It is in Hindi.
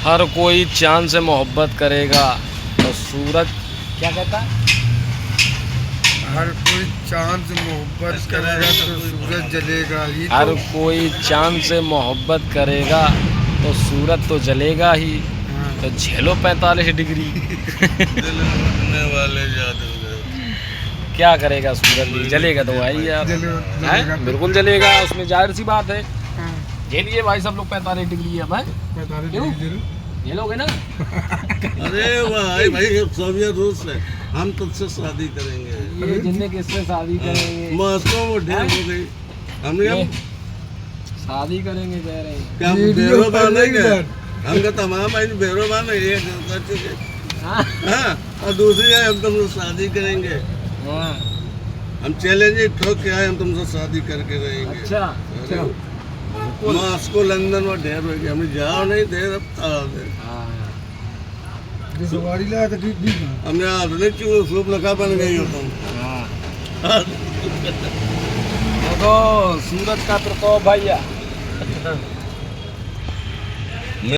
हर कोई चांद से मोहब्बत करेगा तो सूरज क्या कहता है? हर कोई चांद से मोहब्बत करेगा तो सूरज जलेगा ही। हर कोई चांद से मोहब्बत करेगा तो सूरज तो जलेगा ही। तो झेलो 45 डिग्री। वाले जादूगर क्या करेगा सूरज भी जलेगा तो भाई यार हैं? बिल्कुल जलेगा, उसमें जाहिर सी बात है। झेलिए भाई सब लोग 45 डिग्री है भाई, झेलोगे ना? अरे भाई भाई सोवियत रूस है, हम तुझसे शादी करेंगे। ये जिनने किससे शादी करेंगे? मॉस्को वो ढेर हो गई, हमने ये शादी करेंगे कह रहे हैं। क्या बेरो बनेंगे? हमका तमाम आई बेरो बने ये कर चुके। हाँ, और दूसरी है हम तुमसे शादी करेंगे। हाँ। हम चैलेंज ठोक के आए, हम तुमसे शादी करके रहेंगे। अच्छा मॉस्को लंदन में ढेर हो गया, हमें जाओ नहीं देर अब दे हमने आधुनिक चूल सूप लगा बन गई हो तुम। देखो सूरज का प्रकोप भैया।